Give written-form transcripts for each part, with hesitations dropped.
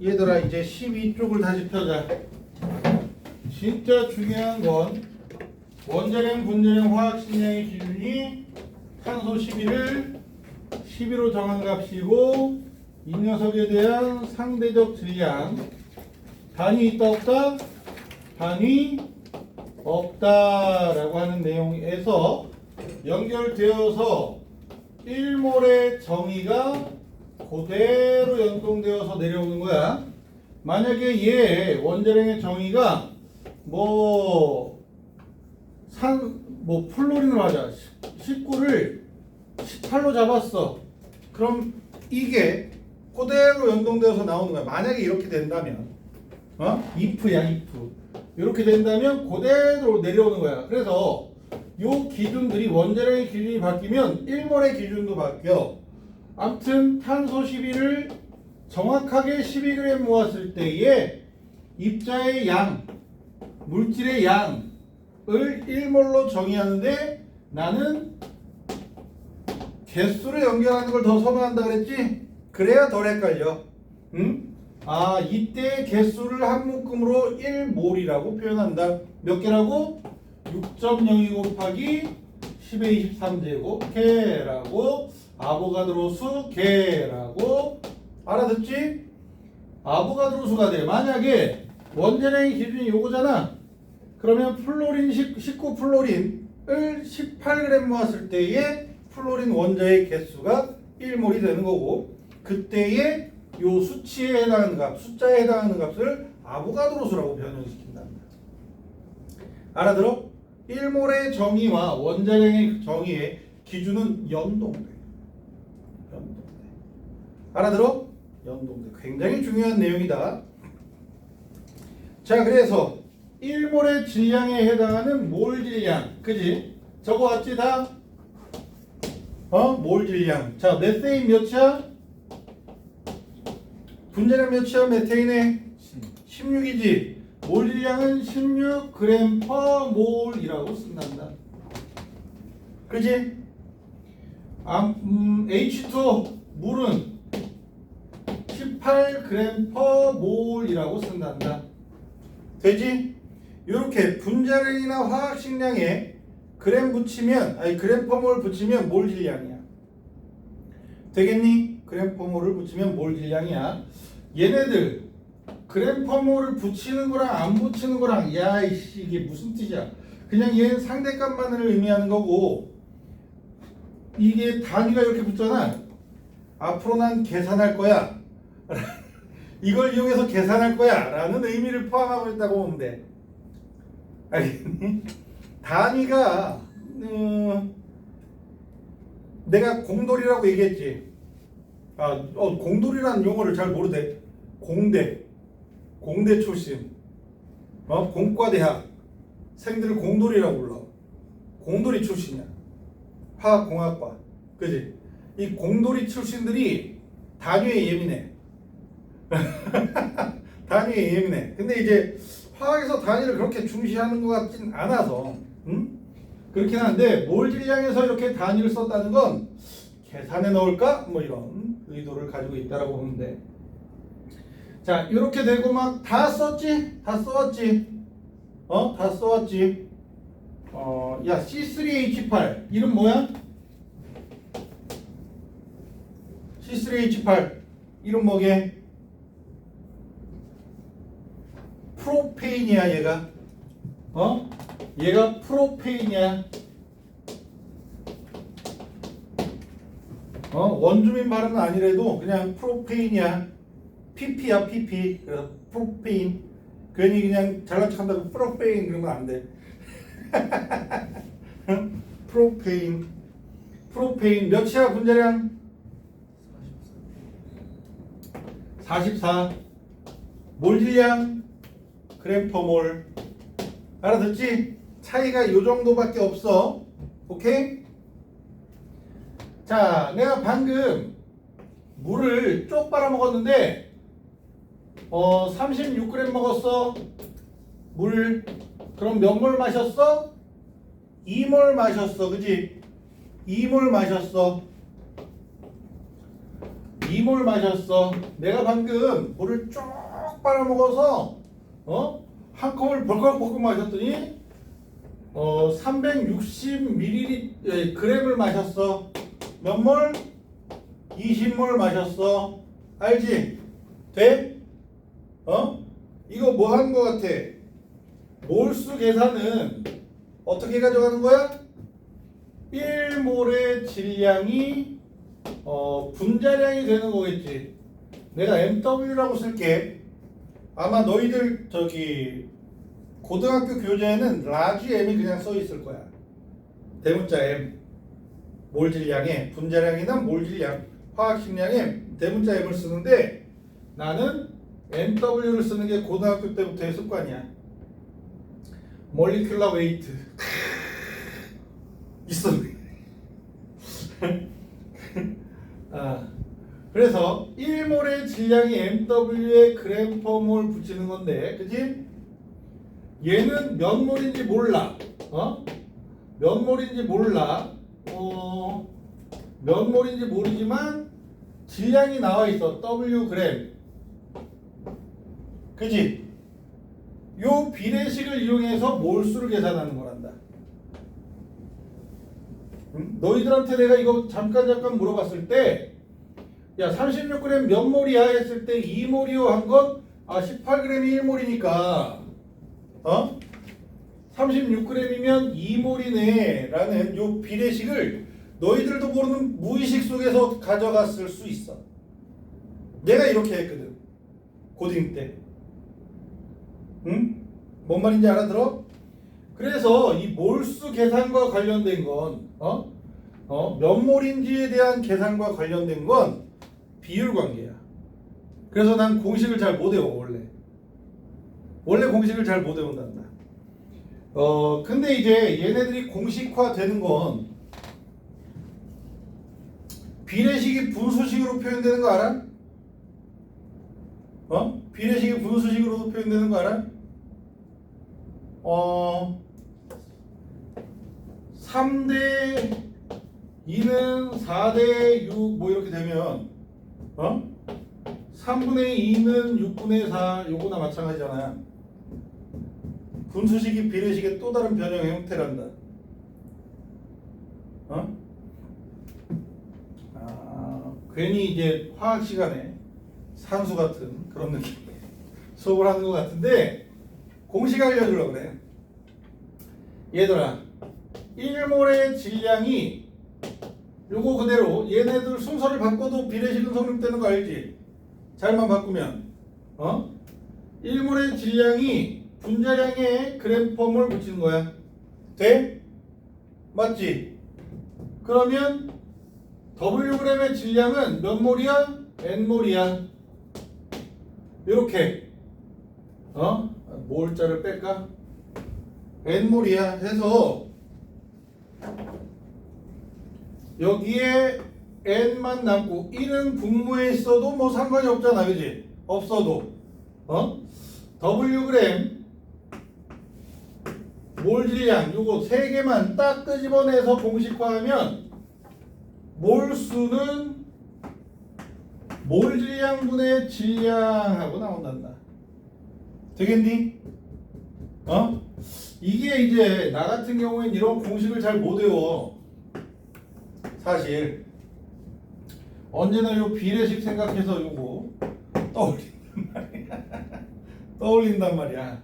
얘들아 이제 12쪽을 다시 펴자. 진짜 중요한 건 원자량, 분자량, 화학식량의 기준이 탄소 11을 12로 정한 값이고 이 녀석에 대한 상대적 질량 단위 있다 없다? 단위 없다라고 하는 내용에서 연결되어서 1몰의 정의가 그대로 연동되어서 내려오는 거야. 만약에 얘 원자량의 정의가 플로린으로 하자. 19를 18로 잡았어. 그럼 이게 그대로 연동되어서 나오는 거야. 만약에 이렇게 된다면, if야, if. 이렇게 된다면 그대로 내려오는 거야. 그래서 요 기준들이 원자량의 기준이 바뀌면 1몰의 기준도 바뀌어. 아무튼 탄소 11을 정확하게 12g 모았을 때에 입자의 양, 물질의 양을 1몰로 정의하는데 나는 개수를 연결하는 걸 더 선호한다 그랬지? 그래야 덜 헷갈려. 응? 이때 개수를 한 묶음으로 1몰이라고 표현한다. 몇 개라고? 6.02 곱하기 10의 23제곱 개라고 아보가드로 수 개라고 알아듣지? 아보가드로 수가 돼. 만약에 원자량의 기준이 요거잖아. 그러면 플로린 19 플로린을 18g 모았을 때에 플로린 원자의 개수가 1몰이 되는 거고 그때에 요 수치에 해당하는 값, 숫자에 해당하는 값을 아보가드로 수라고 변형시킨다. 알아들어? 1몰의 정의와 원자량의 정의의 기준은 연동돼. 알아들어? 연동돼. 굉장히 중요한 내용이다. 자, 그래서 1몰의 질량에 해당하는 몰 질량. 그지? 저거 왔지 다? 몰 질량. 자, 메테인 몇이야? 분자량 몇이야? 메테인의 16이지. 몰 질량은 16g/몰이라고 쓴단다. 그지? H2 물은 18g/몰이라고 쓴단다. 되지? 이렇게 분자량이나 화학식량에 g/몰 붙이면 몰 질량이야. 되겠니? g/몰을 붙이면 몰 질량이야. 얘네들 g/몰을 붙이는 거랑 안 붙이는 거랑 야이씨 이게 무슨 뜻이야? 그냥 얘는 상대값만을 의미하는 거고 이게 단위가 이렇게 붙잖아. 앞으로 난 계산할 거야. 이걸 이용해서 계산할 거야 라는 의미를 포함하고 있다고 보면 돼. 알겠니? 단위가 내가 공돌이라고 얘기했지. 공돌이라는 용어를 잘 모르대. 공대 출신 공과대학 생들을 공돌이라고 불러. 공돌이 출신이야. 화학공학과. 그지? 이 공돌이 출신들이 단위에 예민해. 단위에 예민해. 근데 이제 화학에서 단위를 그렇게 중시하는 것 같진 않아서 그렇긴 한데 몰 질량에서 이렇게 단위를 썼다는 건 계산에 넣을까? 뭐 이런 의도를 가지고 있다라고 보면 돼. 자, 이렇게 되고 막 다 썼지? 다 써왔지? 다 써왔지? 야, C3H8 이름 뭐야? C3H8 이름 뭐게? 프로페인이야 얘가. 얘가 프로페인이야. 원주민 발음은 아니래도 그냥 프로페인이야. PP야 PP. 그래서 프로페인. 괜히 그냥 잘난 척한다고 프로페인 그러면 안 돼. 프로페인. 프로페인 몇이야 분자량? 44. 몰 질량? g/몰. 알아듣지? 차이가 요 정도밖에 없어. 오케이? 자, 내가 방금 물을 쪽 빨아 먹었는데 36g 먹었어. 물. 그럼 몇 몰 마셨어? 2몰 마셨어. 그지? 2몰 마셨어. 2몰 마셨어. 내가 방금 물을 쭉 빨아먹어서 한 컵을 벌컥벌컥 마셨더니 360ml g을 마셨어. 몇 몰? 20몰 마셨어. 알지? 돼? 이거 뭐 하는 거 같아? 몰수 계산은 어떻게 가져가는 거야? 1몰의 질량이 분자량이 되는 거겠지. 내가 MW라고 쓸게. 아마 너희들 저기 고등학교 교재에는 라지 M이 그냥 써 있을 거야. 대문자 M. 몰 질량에 분자량이나 몰 질량, 화학식량에 대문자 M을 쓰는데 나는 MW를 쓰는 게 고등학교 때부터의 습관이야. 몰리큘러 웨이트 있었네. 그래서 1몰의 질량이 MW에 g/몰 붙이는 건데, 그치? 얘는 몇 몰인지 몰라. 몇 몰인지 몰라. 몇 몰인지 모르지만 질량이 나와 있어. W g. 그치? 요 비례식을 이용해서 몰수를 계산하는 거란다. 너희들한테 내가 이거 잠깐 물어봤을 때, 야 36g 몇 몰이야 했을 때 2몰이요 한 건 18g이 1몰이니까 36g이면 2몰이네 라는 요 비례식을 너희들도 모르는 무의식 속에서 가져갔을 수 있어. 내가 이렇게 했거든 고딩 때. 응? 뭔 말인지 알아들어? 그래서 이 몰수 계산과 관련된 건 몇 몰인지에 대한 계산과 관련된 건 비율 관계야. 그래서 난 공식을 잘 못 외워. 원래 공식을 잘 못 외운단다. 근데 이제 얘네들이 공식화 되는 건 비례식이 분수식으로 표현되는 거 알아? 비례식이 분수식으로도 표현되는 거 알아? 3대 2는 4대 6 뭐 이렇게 되면 3분의 2는 6분의 4 요거나 마찬가지잖아. 분수식이 비례식의 또 다른 변형 형태란다. 괜히 이제 화학 시간에 산수 같은 그런 느낌 수업을 하는 것 같은데 공식 알려주려고 그래. 얘들아 1몰의 질량이 요거 그대로 얘네들 순서를 바꿔도 비례식은 성립되는 거 알지? 잘만 바꾸면 1몰의 질량이 분자량에 g/몰 붙이는 거야. 돼? 맞지? 그러면 Wg의 질량은 몇 몰이야? N몰이야. 요렇게 몰자를 뺄까? N몰이야 해서 여기에 N만 남고 1은 분모에 있어도 뭐 상관이 없잖아. 그지? 없어도 Wg 몰 질량 요거 3개만 딱 끄집어내서 공식화하면 몰수는 몰 질량분의 질량하고 나온단다. 되겠니? 이게 이제 나 같은 경우엔 이런 공식을 잘 못 외워. 사실 언제나 요 비례식 생각해서 요거 떠올린단 말이야.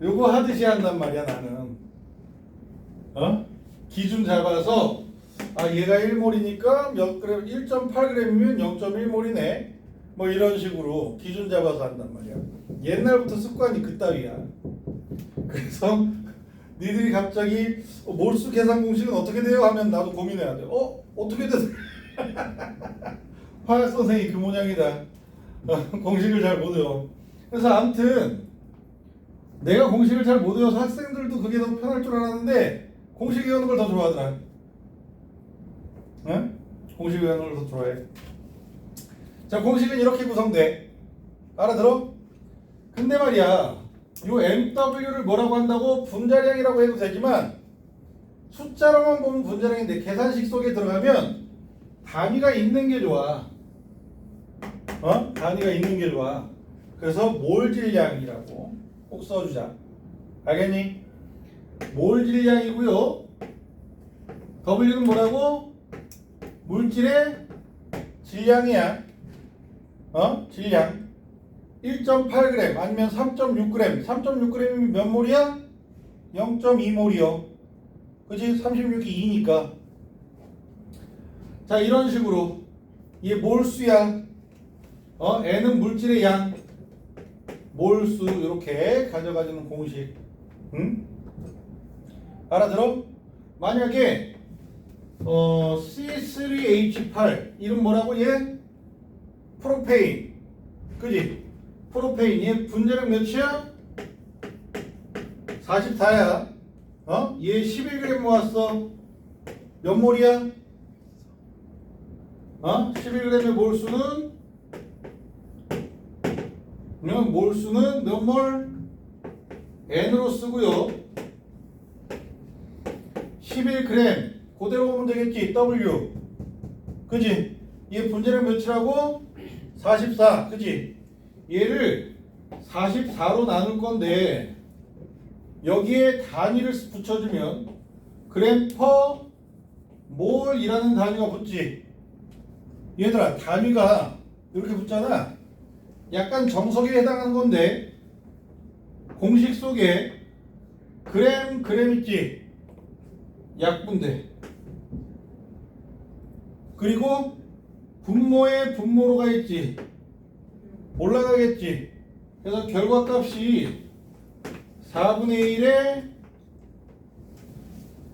요거 하듯이 한단 말이야 나는. 기준 잡아서 얘가 1몰이니까 몇 그램 1.8g이면 0.1몰이네 뭐 이런 식으로 기준 잡아서 한단 말이야. 옛날부터 습관이 그따위야. 그래서 니들이 갑자기 몰수 계산 공식은 어떻게 돼요? 하면 나도 고민해야 돼. 어떻게 돼서 화학 선생이 그 모양이다. 공식을 잘 못 외워. 그래서 아무튼 내가 공식을 잘 못 외워서 학생들도 그게 더 편할 줄 알았는데 공식 외우는 걸 더 좋아하더라. 공식 외우는 걸 더 좋아해. 자, 공식은 이렇게 구성돼. 알아들어? 근데 말이야, 요 MW를 뭐라고 한다고? 분자량이라고 해도 되지만 숫자로만 보면 분자량인데 계산식 속에 들어가면 단위가 있는 게 좋아. 단위가 있는 길과. 그래서 몰 질량이라고 꼭 써주자. 알겠니? 몰 질량이고요. W는 뭐라고? 물질의 질량이야. 질량. 1.8g 아니면 3.6g. 3.6g이면 몇 몰이야? 0.2몰이요. 그치? 36이 2니까. 자, 이런 식으로 얘 몰수야. N은 물질의 양. 몰수 이렇게 가져가지는 공식. 응? 알아들어? 만약에 C3H8 이름 뭐라고 얘? 프로페인. 그지? 프로페인 얘 분자량 몇이야? 44야. 얘 11g 모았어. 몇 몰이야? 11g의 몰수는 몰수는 몇 몰? N으로 쓰고요. 11g 그대로 보면 되겠지. W. 그지? 얘 분자량 몇이라고? 44. 그지? 얘를 44로 나눌 건데 여기에 단위를 붙여주면 그램 퍼 몰이라는 단위가 붙지. 얘들아, 단위가 이렇게 붙잖아. 약간 정석에 해당하는 건데 공식 속에 그램 있지. 약분돼. 그리고 분모에 분모로가 있지. 올라가겠지. 그래서 결과값이 4분의 1에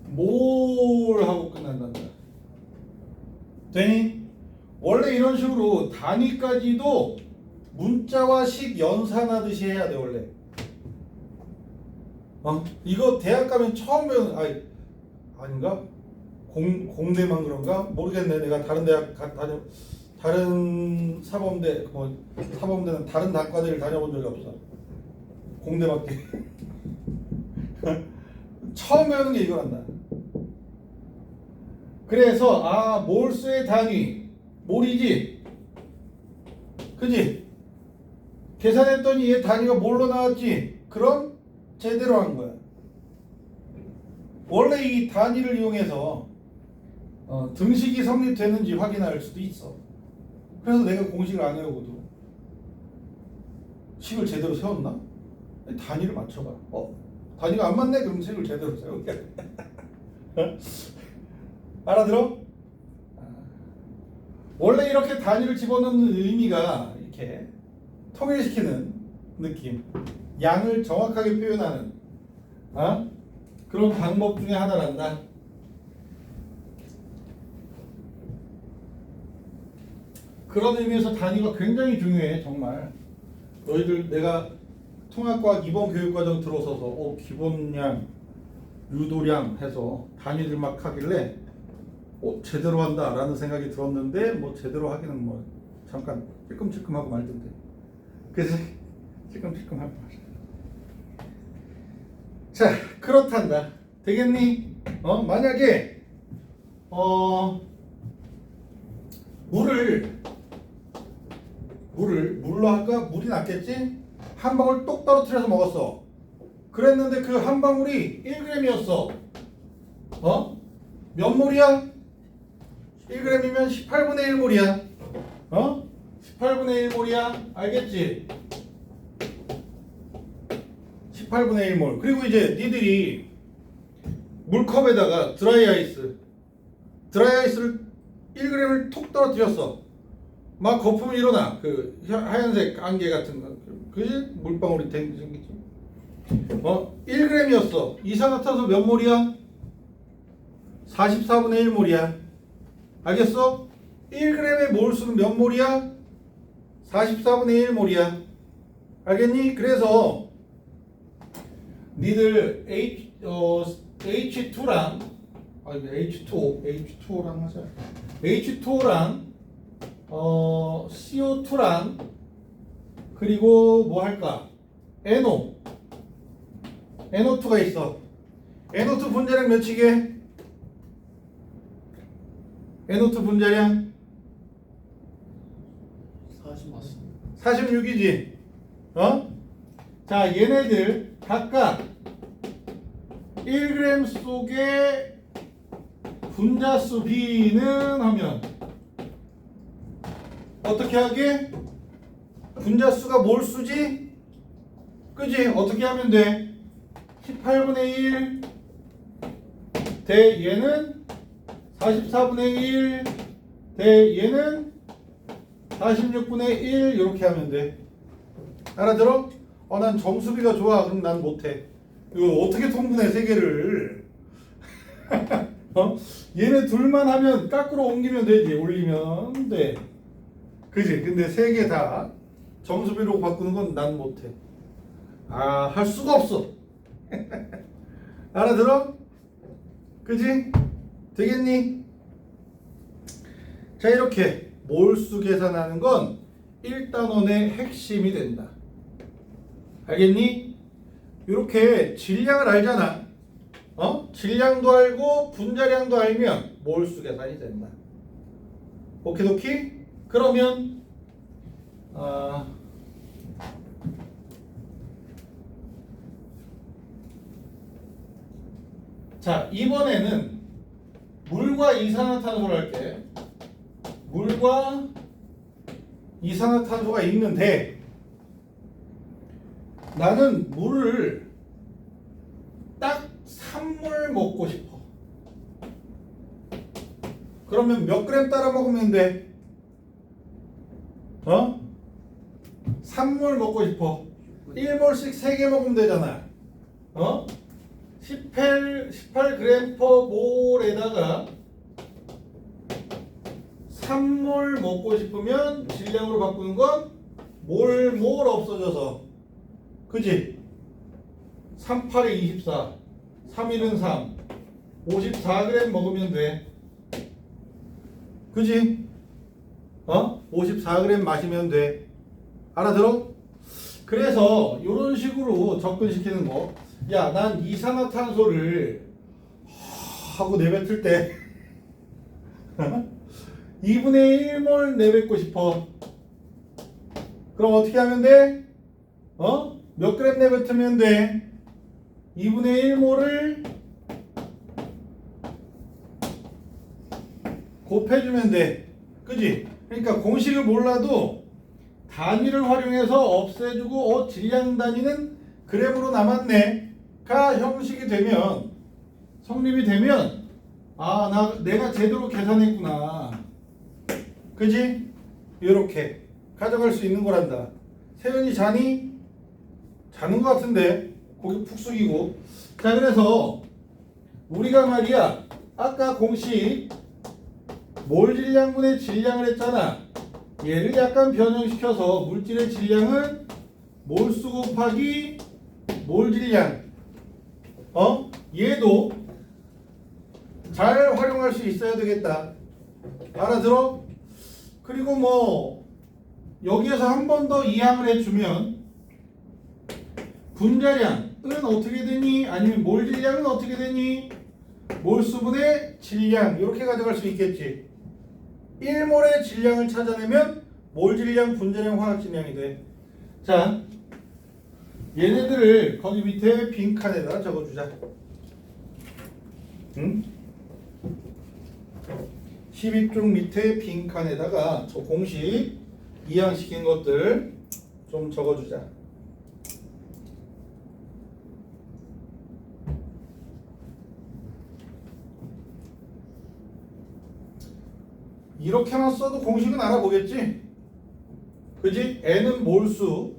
몰 하고 끝난단다. 되니? 원래 이런 식으로 단위까지도 문자와 식 연산하듯이 해야 돼 원래. 이거 대학 가면 처음 배우는 아닌가? 공대만 그런가? 모르겠네. 내가 다른 대학 다른 사범대 사범대는 다른 단과대를 다녀본 적이 없어. 공대밖에. 처음 배우는 게 이거란다. 그래서 몰수의 단위 몰이지. 그지? 계산했더니 얘 단위가 뭘로 나왔지? 그럼 제대로 한 거야. 원래 이 단위를 이용해서 등식이 성립되는지 확인할 수도 있어. 그래서 내가 공식을 안 외우고도 식을 제대로 세웠나? 단위를 맞춰봐. 단위가 안 맞네? 그럼 식을 제대로 세우게. 알아들어? 원래 이렇게 단위를 집어넣는 의미가 이렇게 통일시키는 느낌, 양을 정확하게 표현하는 그런 방법 중에 하나란다. 그런 의미에서 단위가 굉장히 중요해. 정말 너희들 내가 통합과학 이번 교육과정 들어서서 기본량, 유도량 해서 단위들 막 하길래 제대로 한다 라는 생각이 들었는데 뭐 제대로 하기는 뭐 잠깐 찔끔찔끔하고 말던데. 그래서 찔끔찔끔하고 말이야. 자, 그렇단다. 되겠니? 만약에 물로 할까? 물이 낫겠지? 한 방울 똑 떨어뜨려서 먹었어. 그랬는데 그 한 방울이 1g이었어. 몇 몰이야? 1g이면 18분의 1몰이야. 18분의 1몰이야. 알겠지? 18분의 1몰. 그리고 이제 니들이 물컵에다가 드라이아이스를 1g을 톡 떨어뜨렸어. 막 거품이 일어나. 그 하얀색 안개 같은 거. 그지? 물방울이 생기지. 1g이었어. 이산화탄소 몇 몰이야? 44분의 1몰이야. 알겠어? 1g의 몰수는 몇 몰이야? 44분의 1몰이야. 알겠니? 그래서 니들 H2랑 H2O랑 하자. H2O랑 CO2랑 그리고 뭐 할까? NO2가 있어. NO2 분자량 몇이게? NO2 분자량 40 맞습니다. 46이지. 어? 자, 얘네들 각각 1g 속의 분자수 B는 하면 어떻게 하게? 분자수가 몰수지? 그지? 어떻게 하면 돼? 18분의 1 대 얘는 44분의 1 대 얘는 46분의 1 이렇게 하면 돼. 알아들어? 난 정수비가 좋아. 그럼 난 못해. 이거 어떻게 통분해 세 개를? 얘네 둘만 하면 깎으로 옮기면 되지. 올리면 돼. 그지? 근데 세 개 다 정수비로 바꾸는 건 난 못해. 할 수가 없어. 알아들어? 그지? 되겠니? 자, 이렇게 몰수 계산하는 건 1단원의 핵심이 된다. 알겠니? 이렇게 질량을 알잖아. 질량도 알고 분자량도 알면 몰수 계산이 된다. 오키도키? 그러면 자, 이번에는 물과 이산화탄소를 할게. 물과 이산화탄소가 있는데 나는 물을 딱 3몰 먹고 싶어. 그러면 몇 그램 따라 먹으면 돼? 3몰 먹고 싶어. 1몰씩 3개 먹으면 되잖아. 18g per 몰에다가 3몰 먹고 싶으면 질량으로 바꾸는 건 몰 없어져서, 그지? 3, 8에 24, 3, 1은 3, 54g 먹으면 돼. 그지? 54g 마시면 돼. 알아들어? 그래서 이런 식으로 접근시키는 거. 야, 난 이산화탄소를 하고 내뱉을 때 2분의 1몰 내뱉고 싶어. 그럼 어떻게 하면 돼? 몇 그램 내뱉으면 돼? 2분의 1몰을 곱해주면 돼. 그지? 그러니까 공식을 몰라도 단위를 활용해서 없애주고 질량 단위는 그램으로 남았네 가 형식이 되면, 성립이 되면 내가 제대로 계산했구나. 그지? 이렇게 가져갈 수 있는 거란다. 세연이 자니? 자는 것 같은데 고개 푹 숙이고. 자, 그래서 우리가 말이야 아까 공식 몰 질량분의 질량을 했잖아. 얘를 약간 변형시켜서 물질의 질량은 몰수 곱하기 몰 질량. 얘도 잘 활용할 수 있어야 되겠다. 알아들어? 그리고 뭐 여기에서 한 번 더 이항을 해주면 분자량은 어떻게 되니? 아니면 몰 질량은 어떻게 되니? 몰수분의 질량 이렇게 가져갈 수 있겠지. 1몰의 질량을 찾아내면 몰 질량, 분자량, 화학 질량이 돼. 자, 얘네들을 거기 밑에 빈칸에다 적어주자. 12쪽 밑에 빈칸에다가 저 공식 이항시킨 것들 좀 적어주자. 이렇게만 써도 공식은 알아보겠지? 그지? N은 몰수,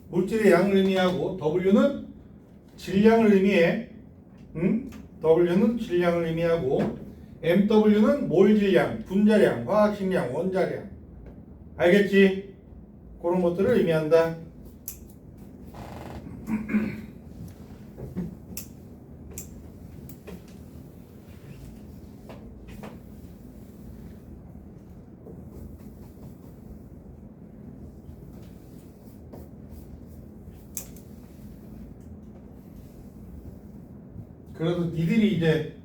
물질의 양을 의미하고 W는 질량을 의미해. W는 질량을 의미하고 MW는 몰 질량, 분자량, 화학 질량, 원자량. 알겠지? 그런 것들을 의미한다. 그래도 니들이 이제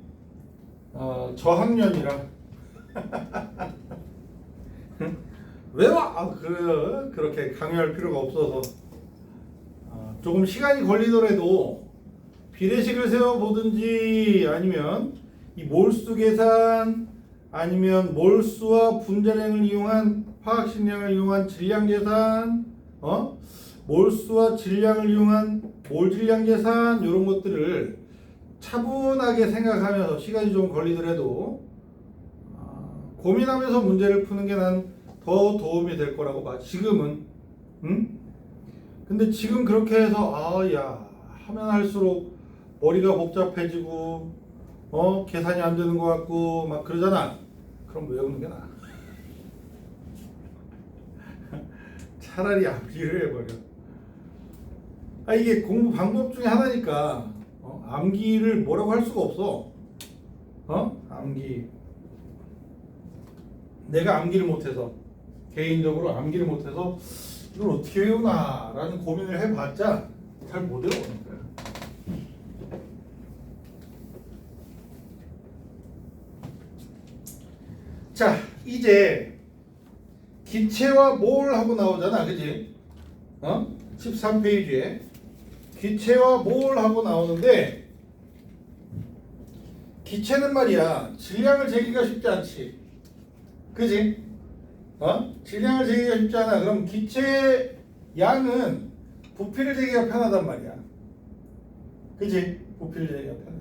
저학년이라 외워! 그렇게 강요할 필요가 없어서 조금 시간이 걸리더라도 비례식을 세워보든지 아니면 이 몰수 계산 아니면 몰수와 분자량을 이용한 화학식량을 이용한 질량 계산 몰수와 질량을 이용한 몰질량 계산 이런 것들을 차분하게 생각하면서 시간이 좀 걸리더라도 고민하면서 문제를 푸는 게 난 더 도움이 될 거라고 봐. 지금은 근데 지금 그렇게 해서 하면 할수록 머리가 복잡해지고 계산이 안 되는 것 같고 막 그러잖아. 그럼 외우는 게 나아. 차라리 암기를 해버려. 이게 공부 방법 중에 하나니까 암기를 뭐라고 할 수가 없어. 암기. 내가 암기를 못해서 개인적으로 암기를 못해서 이걸 어떻게 외우나 라는 고민을 해봤자 잘 못 외워보니까. 자, 이제 기체와 몰 하고 나오잖아, 그지? 13페이지에 기체와 몰 하고 나오는데 기체는 말이야 질량을 재기가 쉽지 않지, 그지? 질량을 재기가 쉽지 않아. 그럼 기체 양은 부피를 재기가 편하단 말이야, 그지? 부피를 재기가 편해.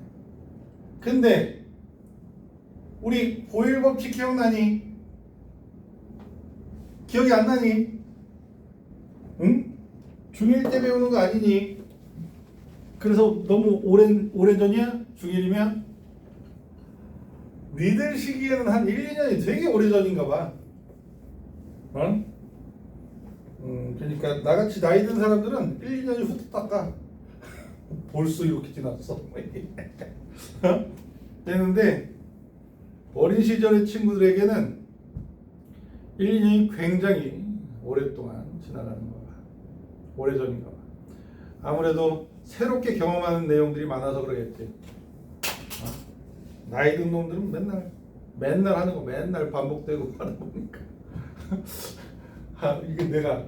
근데 우리 보일 법칙 기억나니? 기억이 안 나니? 응? 중1 때 배우는 거 아니니? 그래서 너무 오랜 전이야? 중1이면? 니들 시기에는 한 1, 2년이 되게 오래 전인가 봐. 그러니까 나같이 나이 든 사람들은 1, 2년이 후딱 닦아. 벌써 이렇게 지났어. 되는데 어린 시절의 친구들에게는 1, 2년이 굉장히 오랫동안 지나가는 거야. 오래전인가 봐. 아무래도 새롭게 경험하는 내용들이 많아서 그러겠지. 나이 든 놈들은 맨날 하는 거 맨날 반복되고 하다 보니까 이게 내가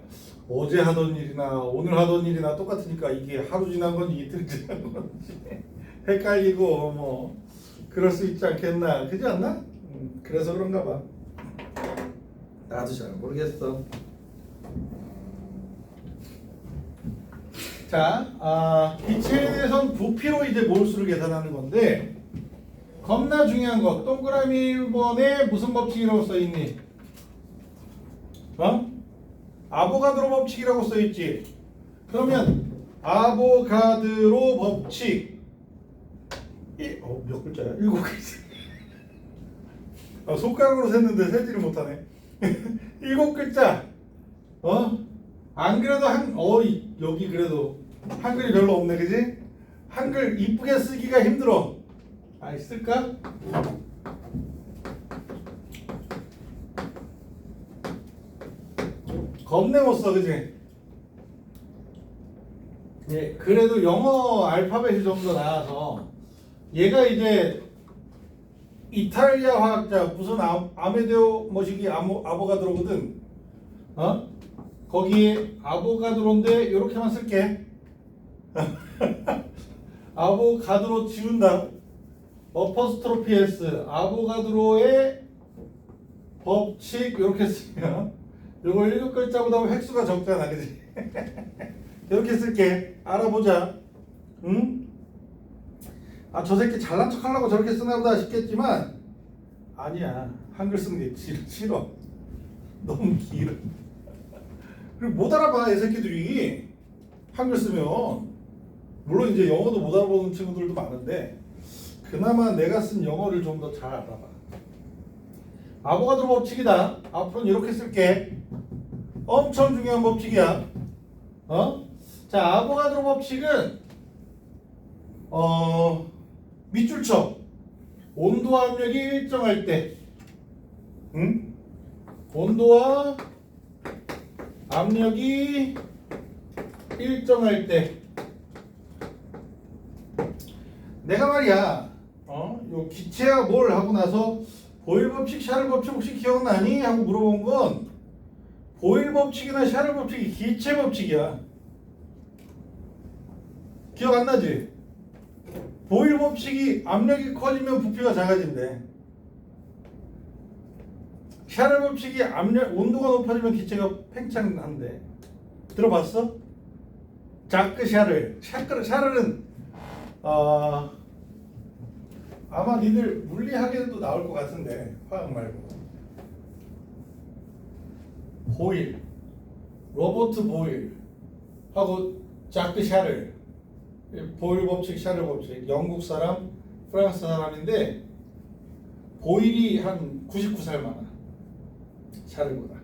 어제 하던 일이나 오늘 하던 일이나 똑같으니까 이게 하루 지난 건지 이틀 지난 건지 헷갈리고 뭐 그럴 수 있지 않겠나, 그렇지 않나? 그래서 그런가 봐. 나도 잘 모르겠어. 자, 기체에 대해서는 부피로 이제 몰수를 계산하는 건데 겁나 중요한 거, 동그라미 1번에 무슨 법칙이라고 써있니? 아보가드로 법칙이라고 써있지. 그러면 아보가드로 법칙 몇 글자야? 7글자. 손가락으로 셌는데 세지를 못하네. 7글자. 안 그래도 여기 그래도 한글이 별로 없네, 그지? 한글 이쁘게 쓰기가 힘들어. 쓸까? 겁내 못 써, 그지? 예, 그래도 영어 알파벳이 좀 더 나아서 얘가 이제 이탈리아 화학자 무슨 아메데오 머시기 아보가드로거든. 거기에 아보가드로인데 이렇게만 쓸게. 아보가드로 지운다. 어퍼스트로피 S 아보가드로의 법칙 이렇게 쓰면 이거 7글자보다 획수가 적잖아, 그지? 이렇게 쓸게. 알아보자. 응? 저 새끼 잘난 척 하려고 저렇게 쓰나 보다 싶겠지만 아니야. 한글 쓰는 게 싫어. 너무 길어. 그리고 못 알아봐, 이 새끼들이. 한글 쓰면. 물론 이제 영어도 못 알아보는 친구들도 많은데 그나마 내가 쓴 영어를 좀 더 잘 알아봐. 아보가드로 법칙이다. 앞으로는 이렇게 쓸게. 엄청 중요한 법칙이야. 자, 아보가드로 법칙은 밑줄 쳐. 온도와 압력이 일정할 때, 온도와 압력이 일정할 때, 내가 말이야, 요 기체야 뭘 하고 나서 보일 법칙, 샤를 법칙 혹시 기억나니? 하고 물어본 건 보일 법칙이나 샤를 법칙이 기체 법칙이야. 기억 안 나지? 보일 법칙이 압력이 커지면 부피가 작아진대. 샤를 법칙이 온도가 높아지면 기체가 팽창한대. 들어봤어? 자크 샤르는 아마 니들 물리학에도 나올 것 같은데 화학 말고 보일, 로버트 보일하고 자크 샤르, 보일 법칙, 샤르 법칙, 영국 사람, 프랑스 사람인데 보일이 한 99살 많아. 샤르보다.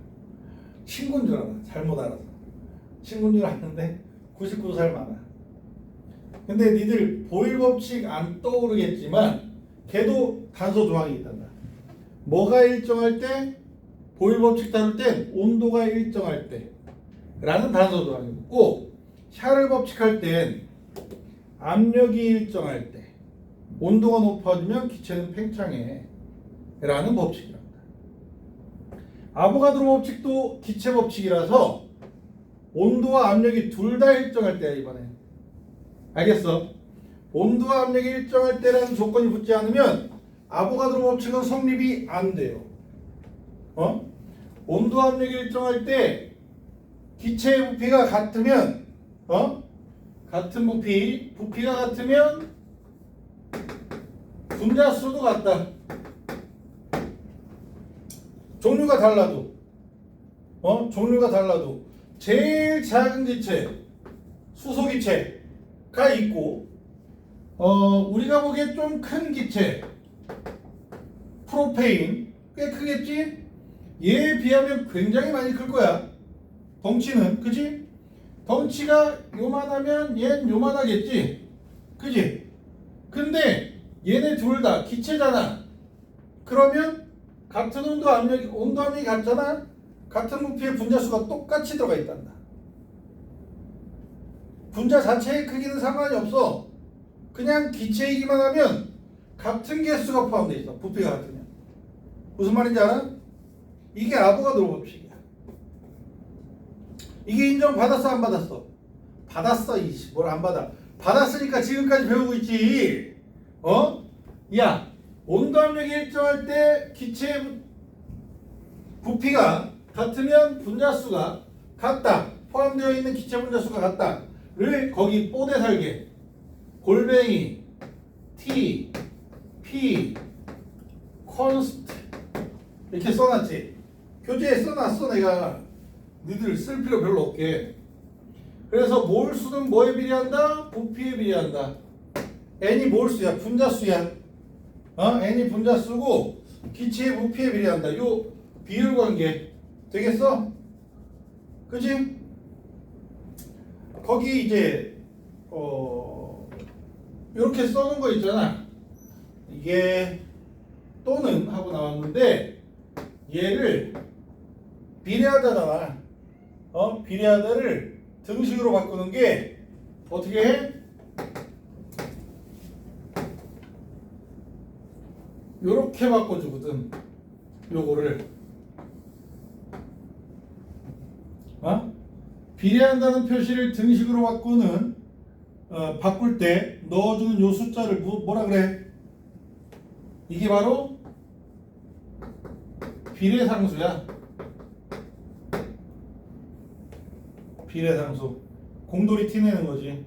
친구인 줄 알아. 잘못 알아서. 친구인 줄 알았는데 99살 많아. 근데 니들 보일 법칙 안 떠오르겠지만 걔도 단소 조항이 있단다. 뭐가 일정할 때? 보일 법칙 다룰 땐 온도가 일정할 때 라는 단소 조항이 있고, 샤를 법칙 할 땐 압력이 일정할 때 온도가 높아지면 기체는 팽창해 라는 법칙이란다. 아보가드로 법칙도 기체 법칙이라서 온도와 압력이 둘 다 일정할 때야 이번에. 알겠어? 온도와 압력이 일정할 때라는 조건이 붙지 않으면 아보가드로 법칙은 성립이 안 돼요. 온도와 압력이 일정할 때 기체의 부피가 같으면 같은 부피가 같으면 분자수도 같다. 종류가 달라도 제일 작은 기체 수소기체가 있고 우리가 보기에 좀 큰 기체 프로페인 꽤 크겠지? 얘에 비하면 굉장히 많이 클 거야. 덩치는 그지? 덩치가 요만하면 얘는 요만하겠지? 그지? 근데 얘네 둘 다 기체잖아. 그러면 같은 온도 압력이 같잖아? 같은 부피의 분자수가 똑같이 들어가 있단다. 분자 자체의 크기는 상관이 없어. 그냥 기체이기만 하면 같은 개수가 포함되어 있어. 부피가 같으면. 무슨 말인지 알아? 이게 아보가드로 법칙이야. 이게 인정받았어 안 받았어? 받았어. 뭘 안 받아. 받았으니까 지금까지 배우고 있지. 야, 온도 압력이 일정할 때 기체의 부피가 같으면 분자수가 같다. 포함되어 있는 기체 분자수가 같다를 거기 뽀대 살게 골뱅이 T, P, const 이렇게 써놨지. 교재에 써놨어. 내가 니들 쓸 필요 별로 없게. 그래서 몰수는 뭐에 비례한다? 부피에 비례한다. N이 몰수야. 분자수야. N이 분자수고 기체의 부피에 비례한다. 요 비율 관계 되겠어? 그치? 거기 이제 이렇게 써놓은 거 있잖아. 이게 또는 하고 나왔는데 얘를 비례하다잖아. 비례하다를 등식으로 바꾸는 게 어떻게 해? 요렇게 바꿔주거든. 요거를 비례한다는 표시를 등식으로 바꿀 때 넣어주는 요 숫자를 뭐라 그래? 이게 바로 비례상수야. 비례상수. 공돌이 티내는 거지.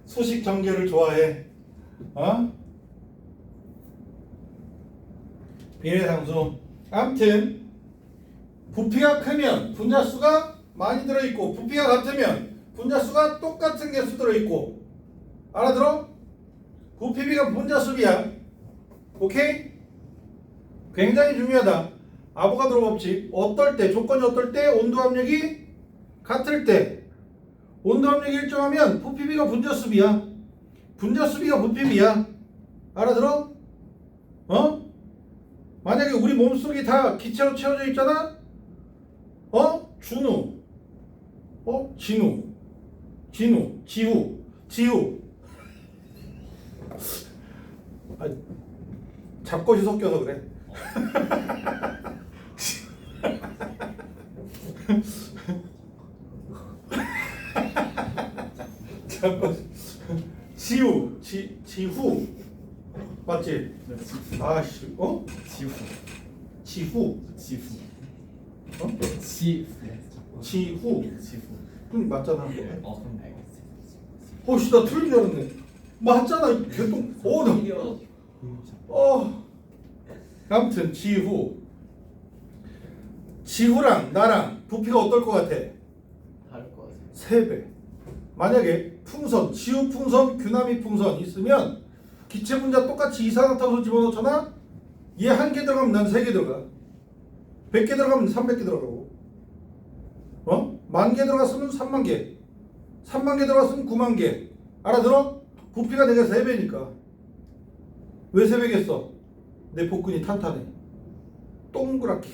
수식 전개를 좋아해. 비례상수. 아무튼 부피가 크면 분자수가 많이 들어있고, 부피가 같으면 분자수가 똑같은 개수 들어있고. 알아들어? 부피비가 분자수비야. 오케이? 굉장히 중요하다. 아보가드로 법칙. 어떨 때, 조건이 어떨 때? 온도 압력이 같을 때. 온도 압력이 일정하면 부피비가 분자수비야. 분자수비가 부피비야. 알아들어? 만약에 우리 몸속이 다 기체로 채워져 있잖아? 준우, 진우, 지우. 잡것이 섞여서 그래. 잠깐. 지후 맞지? 아씨 어? 지후. 지후 지후. 어? 지후. 지후 지후. 맞잖아. 그럼 알겠어요. 어씨 나 틀린 줄 알았네. 맞잖아 개똥. 아무튼 지후랑 나랑 부피가 어떨 것 같아? 다를 것 같아요. 3배. 만약에 풍선, 지우 풍선, 규남이 풍선 있으면 기체 분자 똑같이 이산화탄소 집어넣잖아? 얘 1개 들어가면 난 3개 들어가. 100개 들어가면 300개 들어가고. 10,000개 들어갔으면 30,000개. 30,000개 들어갔으면 90,000개. 알아들어? 부피가 내가 3배니까. 왜 3배겠어? 내 복근이 탄탄해. 동그랗게.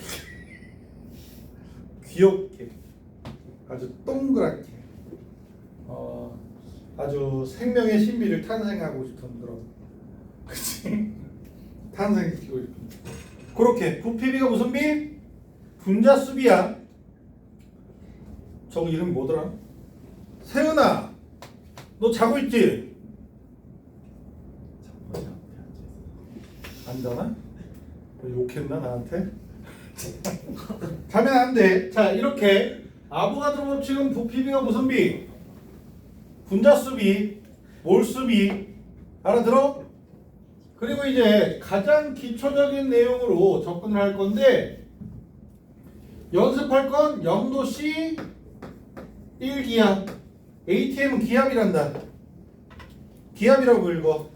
귀엽게. 아주 동그랗게. 아주 생명의 신비를 탄생하고 싶은 그런. 그치? 탄생시키고 싶은. 그렇게. 부피비가 무슨 비? 분자수비야. 저거 이름이 뭐더라? 세은아, 너 자고 있지? 안 자나? 욕했나 나한테? 자면 안 돼. 자, 이렇게 아보가드로 법칙은 부피비가 무슨 비? 분자수비, 몰수비. 알아들어? 그리고 이제 가장 기초적인 내용으로 접근을 할 건데 연습할 건 영도시 1기압. ATM은 기압이란다. 기압이라고 읽어.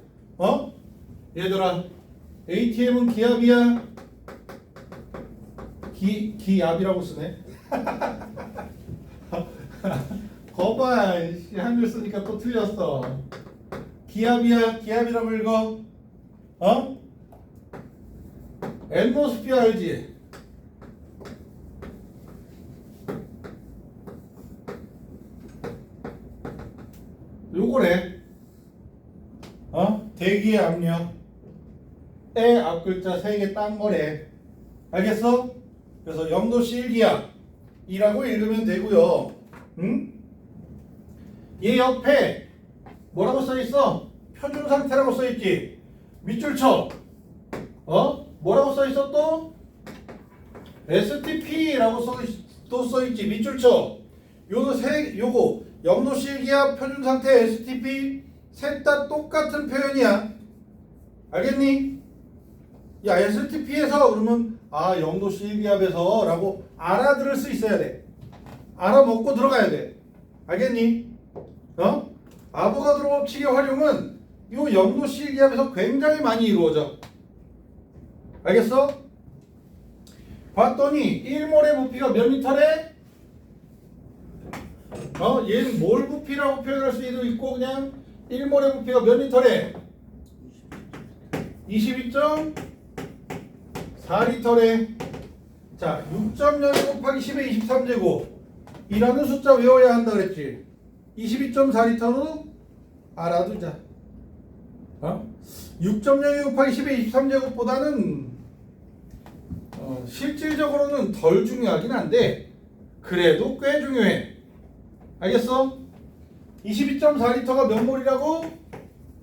얘들아, ATM은 기압이야. 기압이라고 쓰네. 거봐, 한글 쓰니까 또 틀렸어. 기압이야. 기압이라고 읽어. 앰모스피어 알지? 요거래. 대기의 압력. 에 앞글자 3개 딴 거래. 알겠어? 그래서 0도씨 1기압이라고 읽으면 되고요. 응? 얘 옆에 뭐라고 써있어? 표준 상태라고 써있지. 밑줄 쳐. 뭐라고 써있어 또? STP라고 또 써있지. 밑줄 쳐. 요거 0도씨 1기압 표준 상태 STP 셋 다 똑같은 표현이야. 알겠니? 야, STP에서 그러면 0도씨 1기압에서 라고 알아들을 수 있어야 돼. 알아먹고 들어가야 돼. 알겠니? 아보가드로 법칙의 활용은 이 0도씨 1기압에서 굉장히 많이 이루어져. 알겠어? 봤더니 1몰의 부피가 몇 리터래? 얘는 몰 부피라고 표현할 수도 있고 그냥 1몰의 부피가 몇 리터래? 22.4리터래. 자, 6.02 곱하기 10의 23제곱 이라는 숫자 외워야 한다 그랬지. 22.4리터로 알아두자. 6.02 곱하기 10의 23제곱보다는 실질적으로는 덜 중요하긴 한데 그래도 꽤 중요해. 알겠어? 22.4리터가 몇 몰이라고?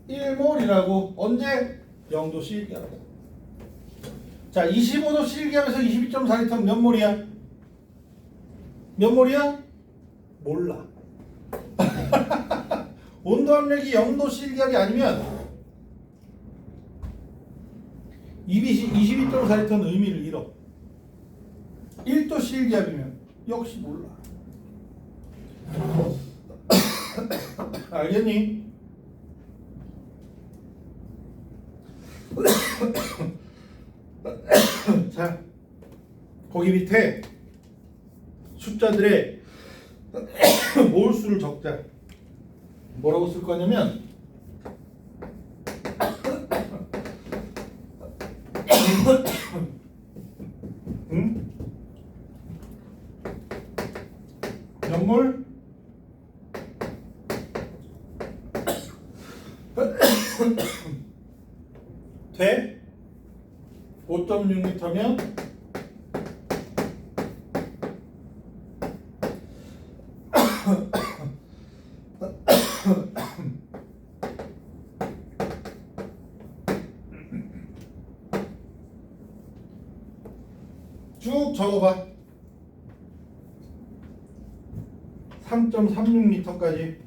1몰이라고. 언제? 0도씨 1기압. 자, 25도씨 1기압에서 22.4리터는 몇 몰이야? 몇 몰이야? 몰라. 온도 압력이 0도씨 1기압이 아니면 22.4리터는 의미를 잃어. 1도씨 1기압이면 역시 몰라. 알겠니? 자, 거기 밑에 숫자들의 몰수를 적자. 뭐라고 쓸 거냐면 몇 몰? 돼? 5.6리터면 쭉 적어봐. 3.36리터까지.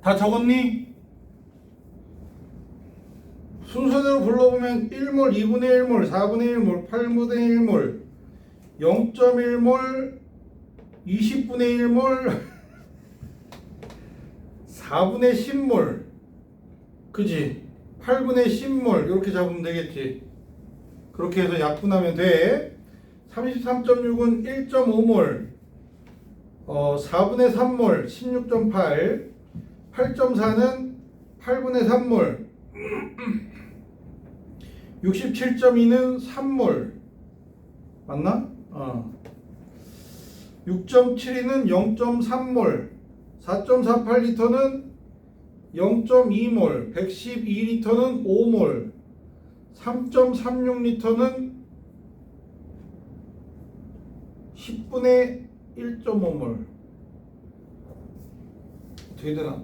다 적었니? 순서대로 불러보면 1몰, 2분의 1몰, 4분의 1몰, 8분의 1몰, 0.1몰, 20분의 1몰, 4분의 10몰, 그지? 8분의 10몰 이렇게 잡으면 되겠지. 그렇게 해서 약분하면 돼. 33.6은 1.5몰, 4분의 3몰, 16.8, 8.4는 8분의 3몰, 67.2는 3몰 맞나? 6.72는 0.3몰, 4.48리터는 0.2몰, 112리터는 5몰, 3.36리터는 10분의 1.5몰. 어떻게 되나?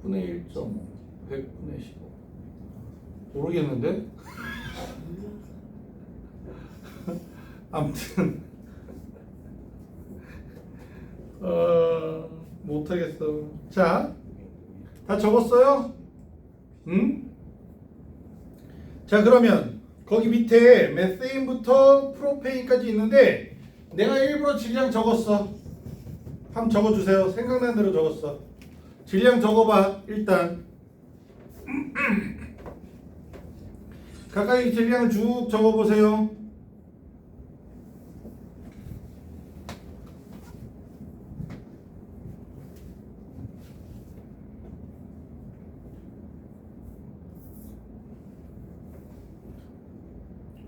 10분의 1.5, 100분의 15. 모르겠는데? 아무튼 못하겠어. 자, 다 적었어요? 응? 자, 그러면 거기 밑에 메세인부터 프로페인까지 있는데 내가 일부러 질량 적었어. 한번 적어주세요. 생각난 대로 적었어. 질량 적어봐. 일단 각각의 질량을 쭉 적어보세요.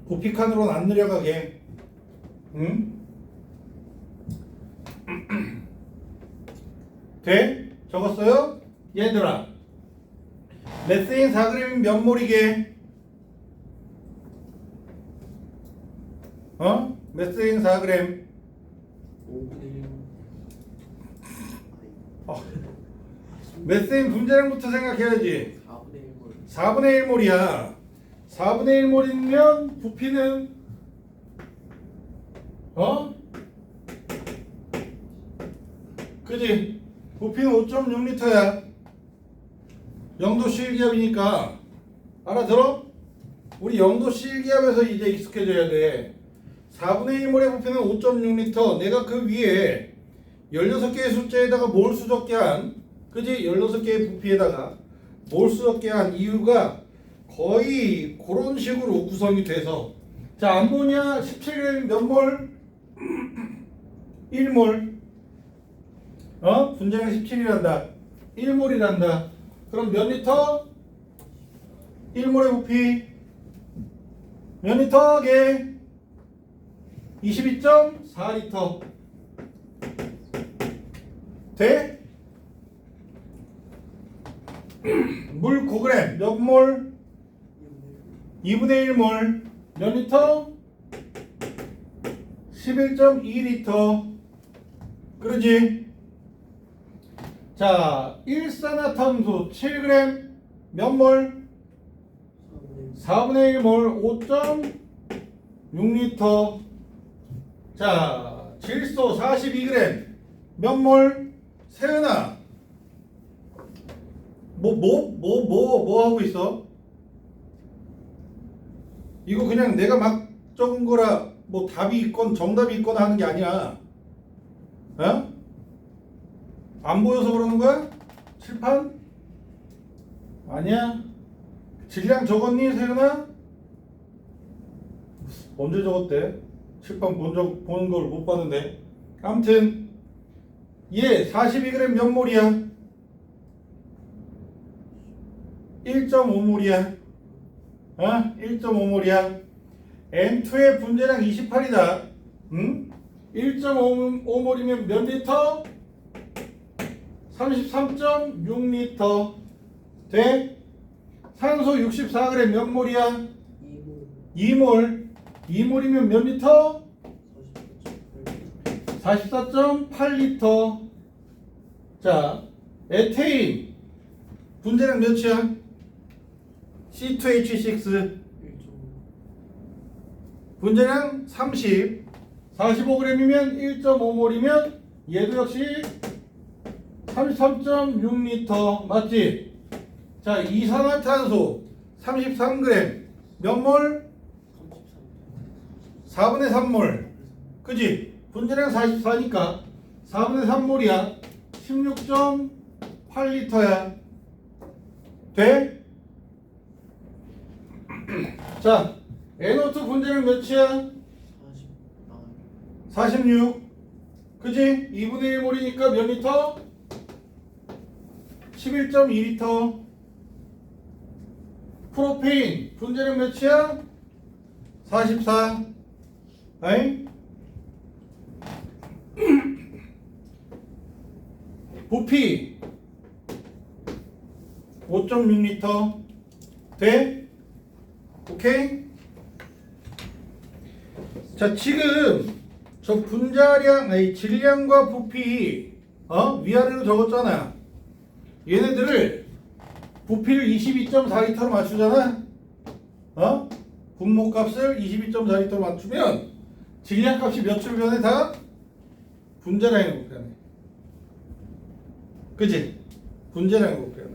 부피칸으로는 안 내려가게. 응? 돼? 적었어요? 얘들아, 메세인 4g이 몇 몰이게? 메세인 4g. 5분의 1. 메세인 분자량부터 생각해야지. 4분의 1몰. 4분의 1몰이야. 4분의 1몰이면 부피는 그지? 부피는 5.6L야. 영도씨 1기압이니까. 알아들어? 우리 영도씨 1기압에서 이제 익숙해져야 돼. 4분의 1몰의 부피는 5.6L. 내가 그 위에 16개의 숫자에다가 몰수 적게 한, 그지? 16개의 부피에다가 몰수 적게 한 이유가 거의 그런 식으로 구성이 돼서. 자, 암모니아 17g 몇 몰? 1몰. 분자량 17이란다. 1몰이란다. 그럼 몇 리터? 1몰의 부피 몇 리터게? 22.4리터. 돼? 물 9g 몇 몰? 2분의 1몰. 몇 리터? 11.2리터. 그러지? 자, 일산화탄소 7g 몇 몰? 4분의 1몰 5.6리터. 자, 질소 42g 몇 몰? 세은아, 뭐 하고 있어? 이거 그냥 내가 막 적은 거라 뭐 답이 있건 정답이 있거나 하는 게 아니야. 안 보여서 그러는 거야? 칠판? 아니야. 질량 적었니, 세은아? 언제 적었대? 칠판 보는 걸 못 봤는데. 아무튼 얘 42g 몇 몰이야? 1.5몰이야. 1.5몰이야. N2의 분자량 28이다. 응? 1.5몰이면 몇 리터? 33.6리터. 돼? 산소 64g 몇 몰이야? 2몰. 2몰이면 몇 리터? 44.8리터. 자, 에테인 분자량 몇이야? C2H6 분자량 30. 45g이면 1.5몰이면 얘도 역시 33.6리터. 맞지? 자, 이산화탄소 33g 몇 몰? 4분의 3몰. 그지? 분자량 44니까 4분의 3몰이야. 16.8리터야. 돼? 자, NO2 분자량 몇이야? 46. 그지? 2분의 1몰이니까 몇 리터? 11.2리터. 프로페인 분자량 몇이야? 44. 아이? 부피 5.6리터. 돼? 오케이? 자, 지금 저 분자량, 아니 질량과 부피 위아래로 적었잖아. 얘네들을 부피를 22.4리터로 맞추잖아. 분모값을 22.4리터로 맞추면 질량값이 몇으로 변해? 다 분자량으로 변해. 그치? 분자량으로 변해.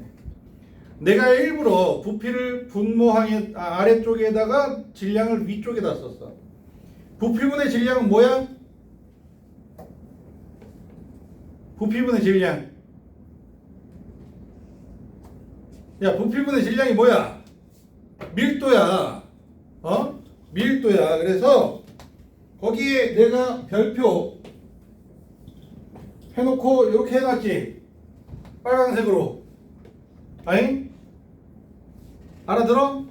내가 일부러 부피를 분모항의 아래쪽에다가 질량을 위쪽에다 썼어. 부피분의 질량은 뭐야? 부피분의 질량. 야, 부피분의 질량이 뭐야? 밀도야. 밀도야. 그래서 거기에 내가 별표 해놓고 이렇게 해놨지. 빨간색으로. 아잉? 알아들어?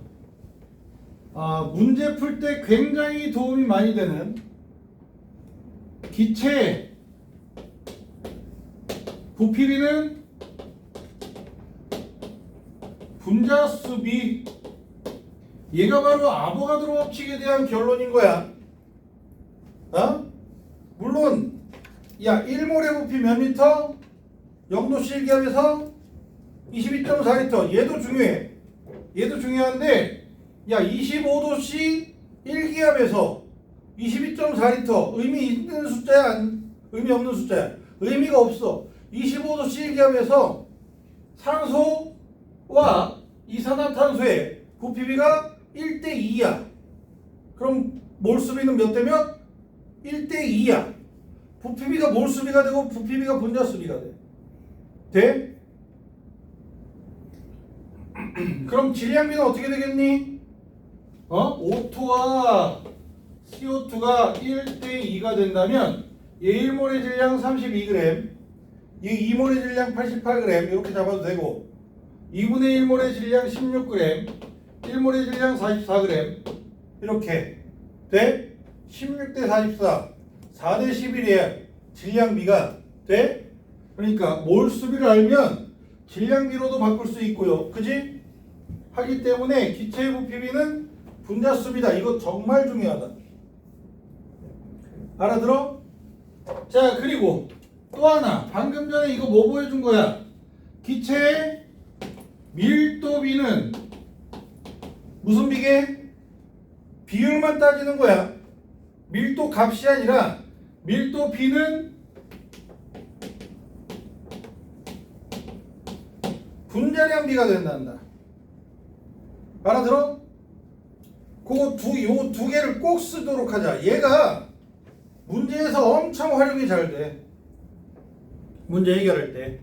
문제 풀 때 굉장히 도움이 많이 되는 기체 부피비는 분자수비. 얘가 바로 아보가드로 법칙에 대한 결론인 거야. 물론 야 1몰의 부피 몇 리터? 0도씨 1기압에서 22.4리터. 얘도 중요해. 얘도 중요한데 야 25도씨 1기압에서 22.4리터 의미 있는 숫자야? 의미 없는 숫자야? 의미가 없어. 25도씨 1기압에서 산소와 이산화탄소의 부피비가 1대2야. 그럼 몰수비는 몇 대 몇? 1대2야. 부피비가 몰수비가 되고 부피비가 분자수비가 돼. 돼? 그럼 질량비는 어떻게 되겠니? O2와 CO2가 1대2가 된다면 얘 1몰의 질량 32g, 얘 2몰의 질량 88g 이렇게 잡아도 되고 2분의 1몰의 질량 16g, 1몰의 질량 44g 이렇게 돼? 16대 44, 4대 11이야 질량비가 돼? 그러니까 몰수비를 알면 질량비로도 바꿀 수 있고요. 그지? 하기 때문에 기체의 부피비는 분자수비다. 이거 정말 중요하다. 알아들어? 자, 그리고 또 하나. 방금 전에 이거 뭐 보여준 거야? 기체의 밀도비는 무슨 비계? 비율만 따지는 거야. 밀도 값이 아니라 밀도 비는 분자량비가 된단다. 알아들어? 요 두 개를 꼭 쓰도록 하자. 얘가 문제에서 엄청 활용이 잘 돼. 문제 해결할 때.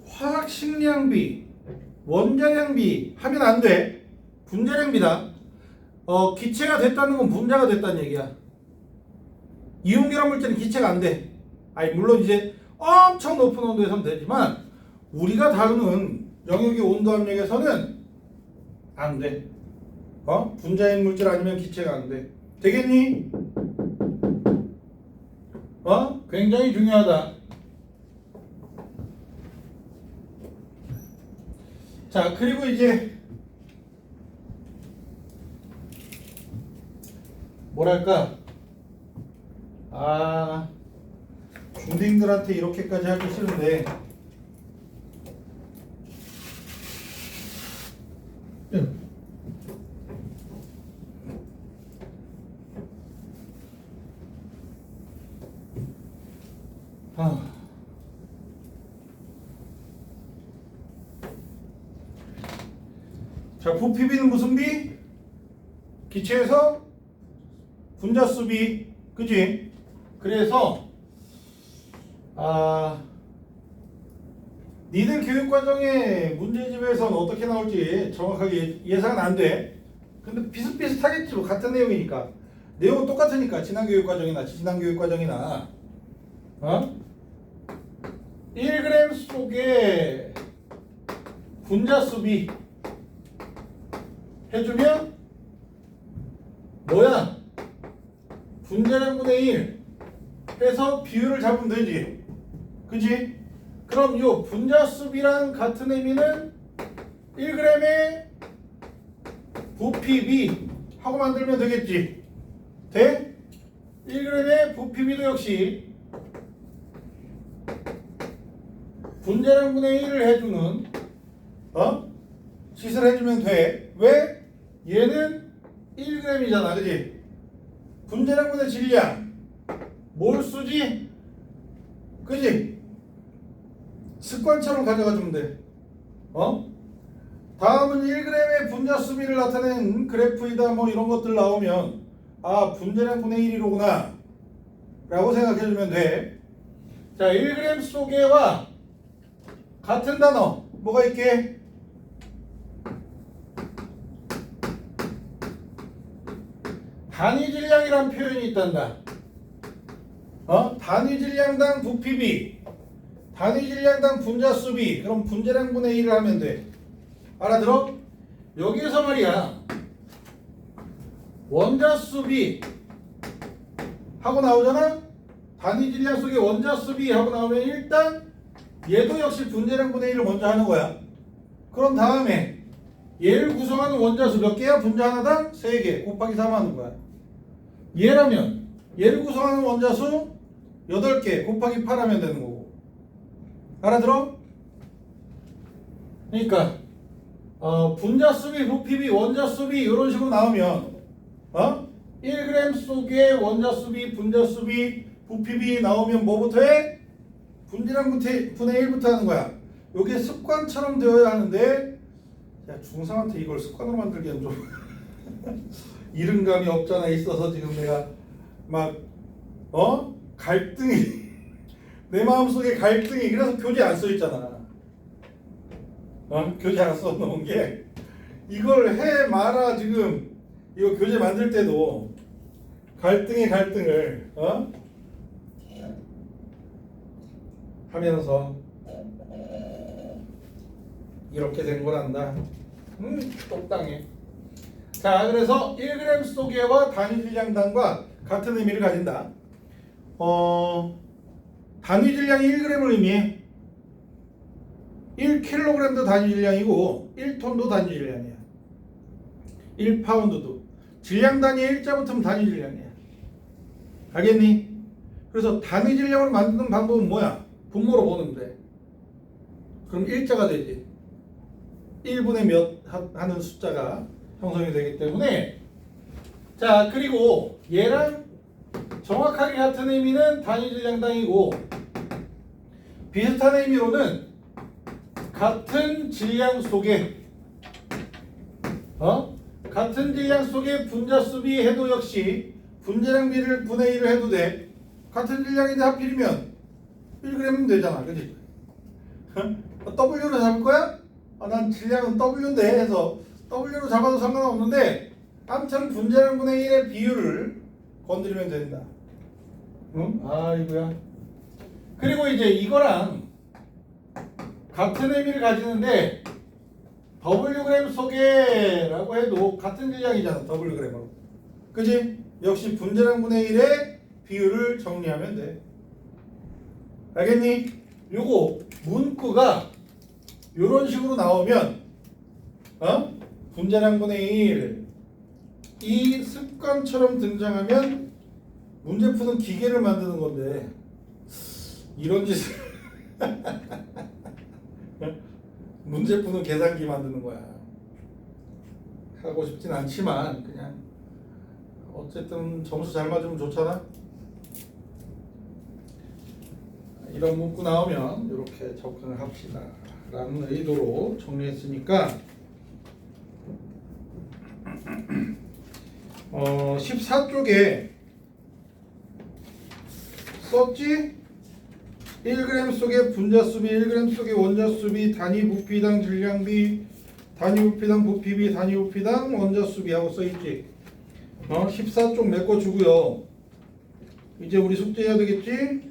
화학식량비, 원자량비 하면 안 돼. 분자량비다. 기체가 됐다는 건 분자가 됐다는 얘기야. 이온결합 물질은 기체가 안 돼. 아니 물론 이제 엄청 높은 온도에서는 되지만 우리가 다루는 영역의 온도 압력에서는 안 돼. 분자인 물질 아니면 기체가 안 돼. 되겠니? 굉장히 중요하다. 자, 그리고 이제 뭐랄까? 중딩들한테 이렇게까지 하기 싫은데 자, 부피비는 무슨 비? 기체에서 분자수비. 그지? 그래서 니들 교육과정의 문제집에서는 어떻게 나올지 정확하게 예상은 안 돼. 근데 비슷비슷하겠지 뭐. 같은 내용이니까. 내용은 똑같으니까. 지난 교육과정이나 지지난 교육과정이나 1g 속에 분자수비 해주면 뭐야? 분자량분의 1 해서 비율을 잡으면 되지. 그지? 그럼 요 분자수비랑 같은 의미는 1g의 부피비 하고 만들면 되겠지. 돼? 1g의 부피비도 역시 분자량분의 1을 해주는 짓을 해주면 돼. 왜? 얘는 1g이잖아. 그지? 분자량분의 질량 몰수지? 그지? 습관처럼 가져가주면 돼. 다음은 1g의 분자수비를 나타낸 그래프이다 뭐 이런 것들 나오면 분자량분의 1이로구나 라고 생각해주면 돼. 자, 1g 속에와 같은 단어 뭐가 있게? 단위 질량이란 표현이 있단다. 단위 질량당 부피비, 단위 질량당 분자수비. 그럼 분자량분의 1을 하면 돼. 알아들어? 여기에서 말이야 원자수 B 하고 나오잖아. 단위 질량 속에 원자수 B 하고 나오면 일단 얘도 역시 분자량 분의 1을 먼저 하는 거야. 그럼 다음에 얘를 구성하는 원자수 몇 개야? 분자 하나당 3개 곱하기 3 하는 거야. 얘라면 얘를 구성하는 원자수 8개 곱하기 8 하면 되는 거고. 알아들어? 그러니까 분자수 B, 부피 B, 원자수 B 이런 식으로 나오면 1g 속에 원자수 B, 분자수 B, 부피 B 나오면 뭐부터 해? 분자량 분의 1부터 하는 거야. 이게 습관처럼 되어야 하는데 야 중3한테 이걸 습관으로 만들기엔 좀 이른감이 없잖아. 있어서 지금 내가 막 갈등이 내 마음속에 갈등이. 그래서 교재 안 써 있잖아. 교재 안 써 놓은 게 이걸 해 마라. 지금 이거 교재 만들 때도 갈등의 갈등을 하면서 이렇게 된 거란다. 똑당해. 자, 그래서 1g 속에와 단위 질량당과 같은 의미를 가진다. 단위 질량이 1g을 의미해. 1kg도 단위 질량이고 1톤도 단위 질량이야. 1파운드도. 질량 단위에 일자 붙으면 단위 질량이야. 알겠니? 그래서 단위 질량을 만드는 방법은 뭐야? 분모로 보는 돼. 그럼 일자가 되지. 1분의 몇 하는 숫자가 형성이 되기 때문에. 자, 그리고 얘랑 정확하게 같은 의미는 단위 질량당이고 비슷한 의미로는 같은 질량 속에 같은 질량 속에 분자수 B 해도 역시 분자량 B를 분의 1을 해도 돼. 같은 질량인데 하필이면 1g이면 되잖아. 그치? W로 잡을 거야? 난 질량은 W인데 해서 W로 잡아도 상관없는데 아무튼 분자량 분의 1의 비율을 건드리면 된다. 응? 아이고야. 그리고 이제 이거랑 같은 의미를 가지는데 Wg 속에 라고 해도 같은 질량이잖아. Wg으로. 그치? 역시 분자량 분의 1의 비율을 정리하면 돼. 알겠니? 요거 문구가 요런 식으로 나오면 분자량 분의 1 이 습관처럼 등장하면 문제 푸는 기계를 만드는 건데 이런 짓을 문제 푸는 계산기 만드는 거야. 하고 싶진 않지만 그냥 어쨌든 점수 잘 맞으면 좋잖아. 이런 문구 나오면 이렇게 접근을 합시다 라는 의도로 정리했으니까 14쪽에 썼지? 1g 속에 분자수비, 1g 속에 원자수비, 단위 부피당 질량비, 단위 부피당 부피비, 단위 부피당 원자수비 하고 써있지. 14쪽 메꿔주고요. 이제 우리 숙제해야 되겠지?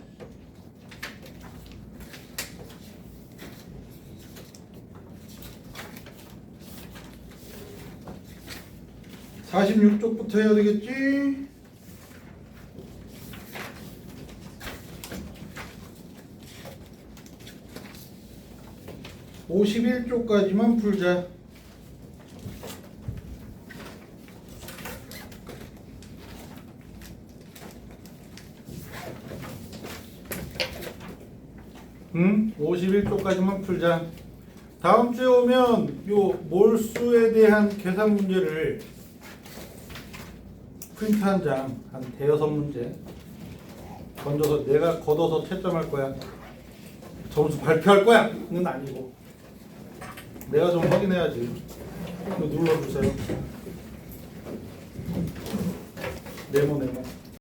(46쪽부터) 해야 되겠지? (51쪽까지만) 풀자. 응? 51쪽까지만 풀자. 다음 주에 오면 요 몰수에 대한 계산 문제를 프린트 한 장, 한 대여섯 문제 건져서 내가 걷어서 채점할 거야. 점수 발표할 거야? 는 아니고 내가 좀 확인해야지. 이거 눌러주세요. 네모